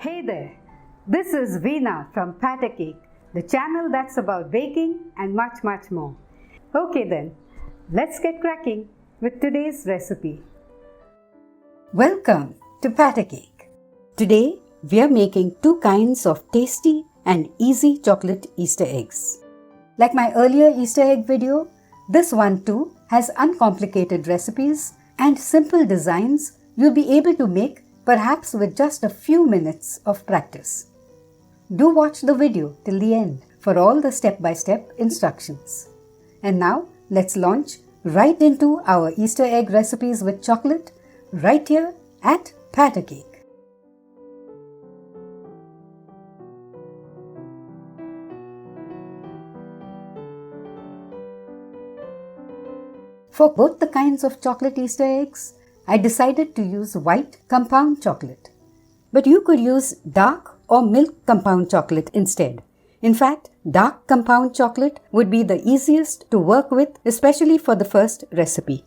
Hey there, this is Veena from Pat a Cake, the channel that's about baking and much more. Okay then, let's get cracking with today's recipe. Welcome to Pat a Cake. Today we are making two kinds of tasty and easy chocolate Easter eggs. Like my earlier Easter egg video, this one too has uncomplicated recipes and simple designs you'll be able to make perhaps with just a few minutes of practice. Do watch the video till the end for all the step-by-step instructions. And now let's launch right into our Easter egg recipes with chocolate right here at Pat a Cake. For both the kinds of chocolate Easter eggs, I decided to use white compound chocolate. But you could use dark or milk compound chocolate instead. In fact, dark compound chocolate would be the easiest to work with, especially for the first recipe.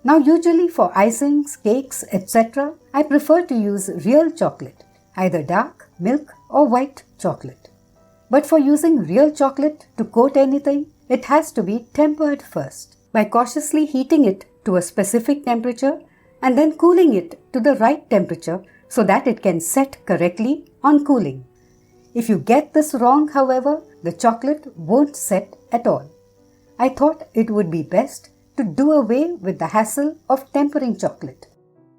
Now usually for icings, cakes, etc., I prefer to use real chocolate, either dark, milk or white chocolate. But for using real chocolate to coat anything, it has to be tempered first by cautiously heating it to a specific temperature and then cooling it to the right temperature so that it can set correctly on cooling. If you get this wrong, however, the chocolate won't set at all. I thought it would be best to do away with the hassle of tempering chocolate.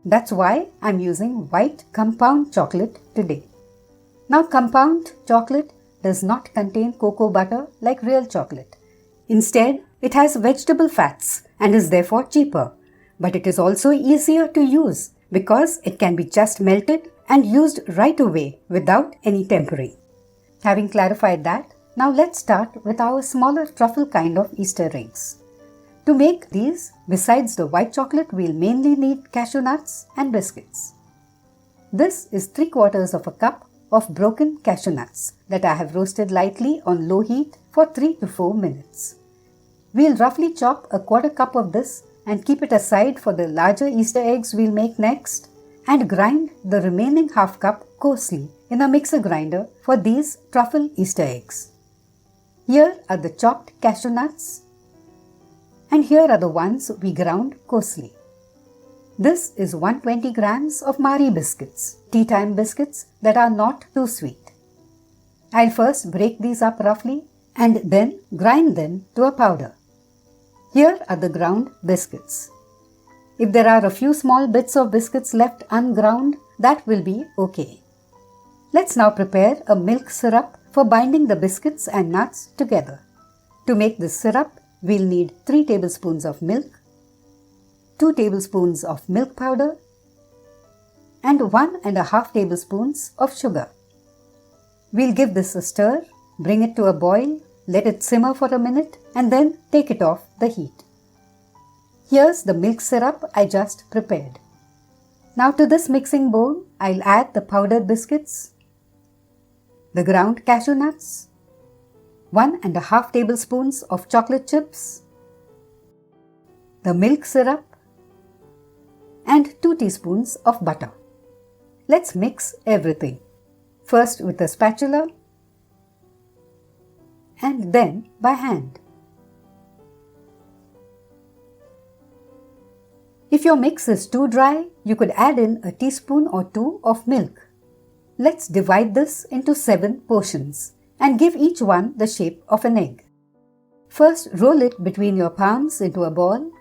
That's why I'm using white compound chocolate today. Now, compound chocolate does not contain cocoa butter like real chocolate. Instead, it has vegetable fats and is therefore cheaper. But it is also easier to use because it can be just melted and used right away without any tempering. Having clarified that, now let's start with our smaller truffle kind of Easter eggs. To make these, besides the white chocolate, we'll mainly need cashew nuts and biscuits. This is 3/4 of a cup of broken cashew nuts that I have roasted lightly on low heat for 3 to 4 minutes. We'll roughly chop a 1/4 cup of this and keep it aside for the larger Easter eggs we'll make next, and grind the remaining 1/2 cup coarsely in a mixer grinder for these truffle Easter eggs. Here are the chopped cashew nuts, and here are the ones we ground coarsely. This is 120 grams of Marie biscuits, tea time biscuits that are not too sweet. I'll first break these up roughly and then grind them to a powder. Here are the ground biscuits. If there are a few small bits of biscuits left unground, that will be okay. Let's now prepare a milk syrup for binding the biscuits and nuts together. To make this syrup, we'll need 3 tablespoons of milk, 2 tablespoons of milk powder, and 1.5 tablespoons of sugar. We'll give this a stir, bring it to a boil, let it simmer for a minute and then take it off the heat. Here's the milk syrup I just prepared. Now to this mixing bowl, I'll add the powdered biscuits, the ground cashew nuts, 1.5 tablespoons of chocolate chips, the milk syrup, and 2 teaspoons of butter. Let's mix everything. First with a spatula, and then by hand. If your mix is too dry, you could add in a teaspoon or 2 of milk. Let's divide this into 7 portions and give each one the shape of an egg. First, roll it between your palms into a ball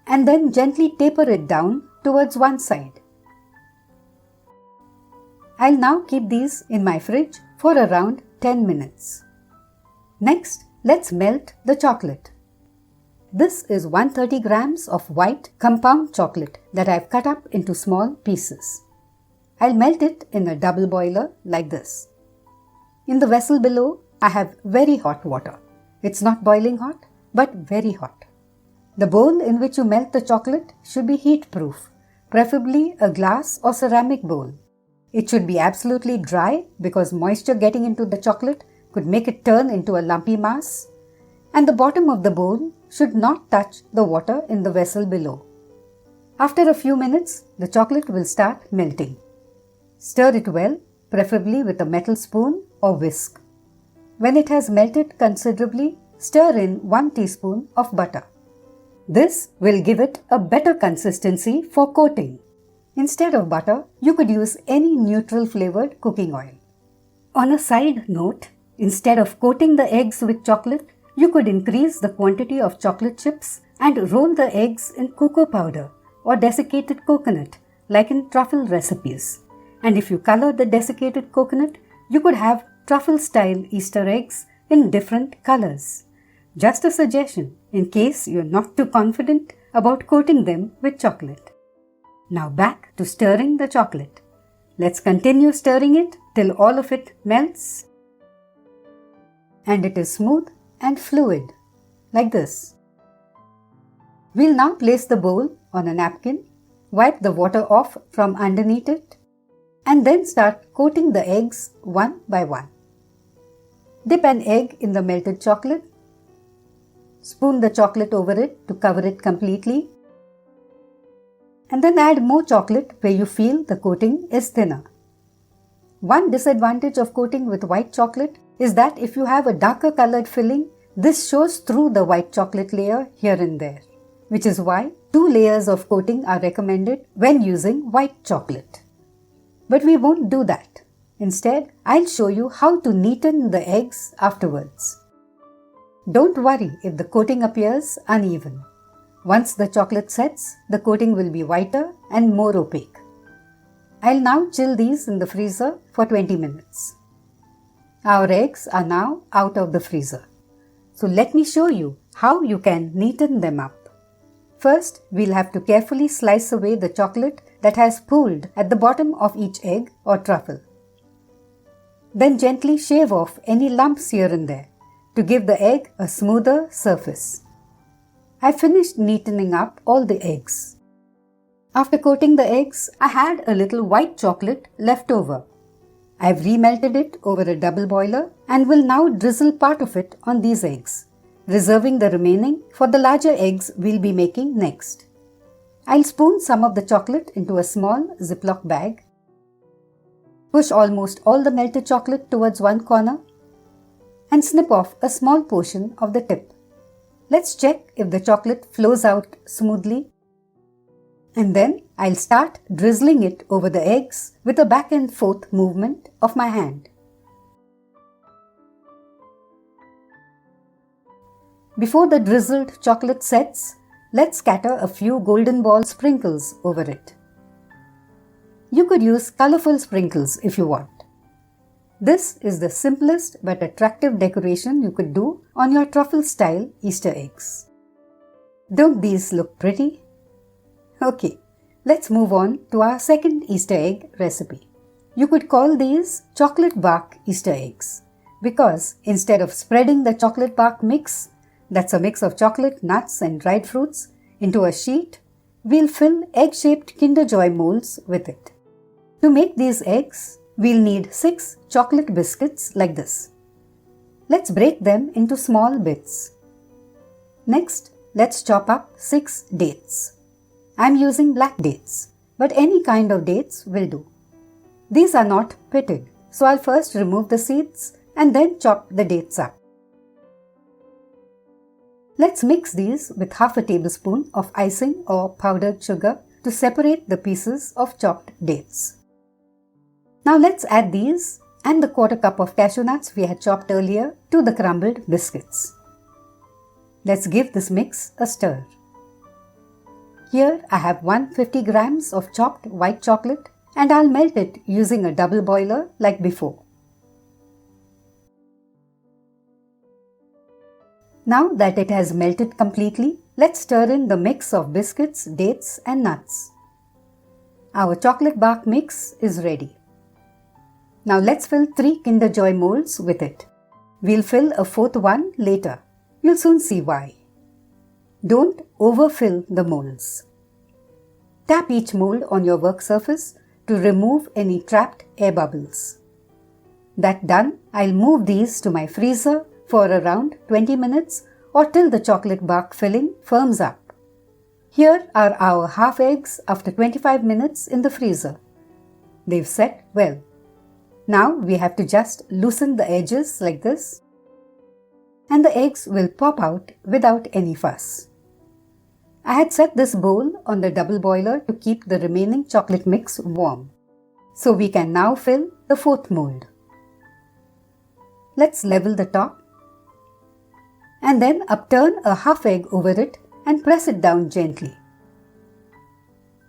and then gently taper it down towards one side. I'll now keep these in my fridge for around 10 minutes. Next, let's melt the chocolate. This is 130 grams of white compound chocolate that I've cut up into small pieces. I'll melt it in a double boiler like this. In the vessel below, I have very hot water. It's not boiling hot, but very hot. The bowl in which you melt the chocolate should be heat-proof, preferably a glass or ceramic bowl. It should be absolutely dry because moisture getting into the chocolate could make it turn into a lumpy mass, and the bottom of the bowl should not touch the water in the vessel below. After a few minutes, the chocolate will start melting. Stir it well preferably with a metal spoon or whisk. When it has melted considerably, stir in 1 teaspoon of butter. This will give it a better consistency for coating. Instead of butter, you could use any neutral flavored cooking oil. On a side note, instead of coating the eggs with chocolate, you could increase the quantity of chocolate chips and roll the eggs in cocoa powder or desiccated coconut, like in truffle recipes. And if you color the desiccated coconut, you could have truffle-style Easter eggs in different colors. Just a suggestion in case you're not too confident about coating them with chocolate. Now back to stirring the chocolate. Let's continue stirring it till all of it melts and it is smooth and fluid, like this. We'll now place the bowl on a napkin, wipe the water off from underneath it, and then start coating the eggs one by one. Dip an egg in the melted chocolate. Spoon the chocolate over it to cover it completely. And then add more chocolate where you feel the coating is thinner. One disadvantage of coating with white chocolate is that if you have a darker colored filling, this shows through the white chocolate layer here and there, which is why 2 layers of coating are recommended when using white chocolate. But we won't do that. Instead, I'll show you how to neaten the eggs afterwards. Don't worry if the coating appears uneven. Once the chocolate sets, the coating will be whiter and more opaque. I'll now chill these in the freezer for 20 minutes. Our eggs are now out of the freezer. So let me show you how you can neaten them up. First, we'll have to carefully slice away the chocolate that has pooled at the bottom of each egg or truffle. Then gently shave off any lumps here and there to give the egg a smoother surface. I finished neatening up all the eggs. After coating the eggs, I had a little white chocolate left over. I've remelted it over a double boiler and will now drizzle part of it on these eggs, reserving the remaining for the larger eggs we'll be making next. I'll spoon some of the chocolate into a small Ziploc bag. Push almost all the melted chocolate towards one corner and snip off a small portion of the tip. Let's check if the chocolate flows out smoothly. And then I'll start drizzling it over the eggs with a back and forth movement of my hand. Before the drizzled chocolate sets, let's scatter a few golden ball sprinkles over it. You could use colorful sprinkles if you want. This is the simplest but attractive decoration you could do on your truffle-style Easter eggs. Don't these look pretty? Okay, let's move on to our second Easter egg recipe. You could call these chocolate bark Easter eggs because instead of spreading the chocolate bark mix, that's a mix of chocolate, nuts and dried fruits, into a sheet, we'll fill egg-shaped Kinder Joy molds with it. To make these eggs, we'll need 6 chocolate biscuits like this. Let's break them into small bits. Next, let's chop up 6 dates. I'm using black dates, but any kind of dates will do. These are not pitted, so I'll first remove the seeds and then chop the dates up. Let's mix these with half a tablespoon of icing or powdered sugar to separate the pieces of chopped dates. Now let's add these and the quarter cup of cashew nuts we had chopped earlier to the crumbled biscuits. Let's give this mix a stir. Here I have 150 grams of chopped white chocolate and I'll melt it using a double boiler like before. Now that it has melted completely, let's stir in the mix of biscuits, dates and nuts. Our chocolate bark mix is ready. Now let's fill 3 Kinder Joy molds with it. We'll fill a 4th one later. You'll soon see why. Don't overfill the molds. Tap each mold on your work surface to remove any trapped air bubbles. That done, I'll move these to my freezer for around 20 minutes or till the chocolate bark filling firms up. Here are our half eggs after 25 minutes in the freezer. They've set well. Now we have to just loosen the edges like this, and the eggs will pop out without any fuss. I had set this bowl on the double boiler to keep the remaining chocolate mix warm. So we can now fill the fourth mold. Let's level the top and then upturn a half egg over it and press it down gently.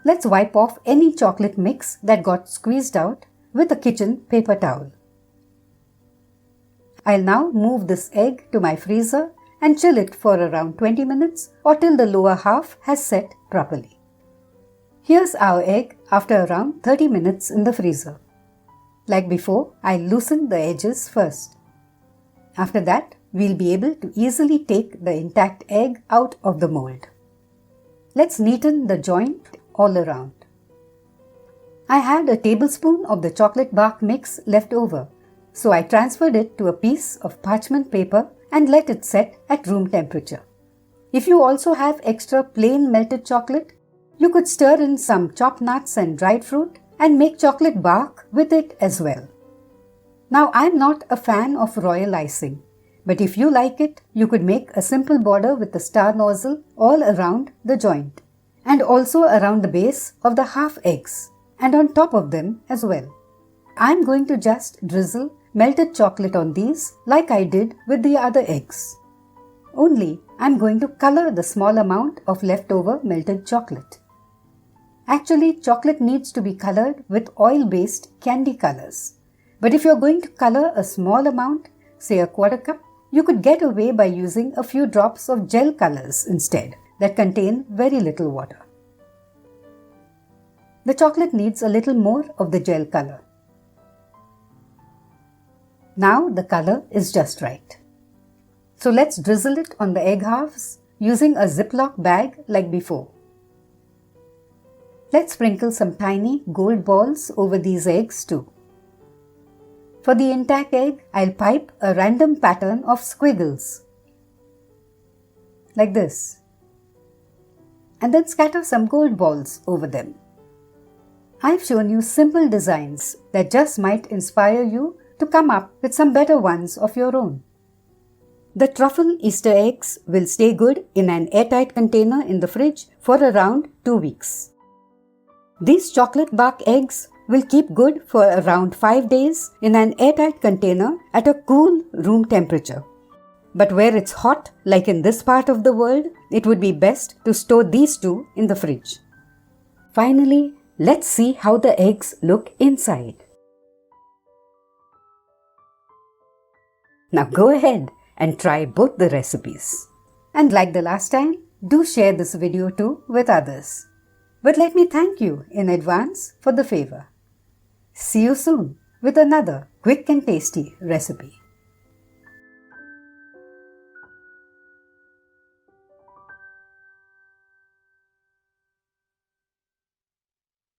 Let's wipe off any chocolate mix that got squeezed out with a kitchen paper towel. I'll now move this egg to my freezer and chill it for around 20 minutes or till the lower half has set properly. Here's our egg after around 30 minutes in the freezer. Like before, I'll loosen the edges first. After that, we'll be able to easily take the intact egg out of the mold. Let's neaten the joint all around. I had a tablespoon of the chocolate bark mix left over, so I transferred it to a piece of parchment paper and let it set at room temperature. If you also have extra plain melted chocolate, you could stir in some chopped nuts and dried fruit and make chocolate bark with it as well. Now, I'm not a fan of royal icing, but if you like it, you could make a simple border with the star nozzle all around the joint and also around the base of the half eggs and on top of them as well. I'm going to just drizzle melted chocolate on these like I did with the other eggs. Only I'm going to color the small amount of leftover melted chocolate. Actually, chocolate needs to be colored with oil-based candy colors. But if you're going to color a small amount, say a quarter cup, you could get away by using a few drops of gel colors instead that contain very little water. The chocolate needs a little more of the gel color. Now the color is just right. So let's drizzle it on the egg halves using a Ziploc bag like before. Let's sprinkle some tiny gold balls over these eggs too. For the intact egg, I'll pipe a random pattern of squiggles, like this, and then scatter some gold balls over them. I've shown you simple designs that just might inspire you to come up with some better ones of your own. The truffle Easter eggs will stay good in an airtight container in the fridge for around 2 weeks. These chocolate bark eggs will keep good for around 5 days in an airtight container at a cool room temperature. But where it's hot, like in this part of the world, it would be best to store these two in the fridge. Finally, let's see how the eggs look inside. Now go ahead and try both the recipes. And like the last time, do share this video too with others. But let me thank you in advance for the favor. See you soon with another quick and tasty recipe.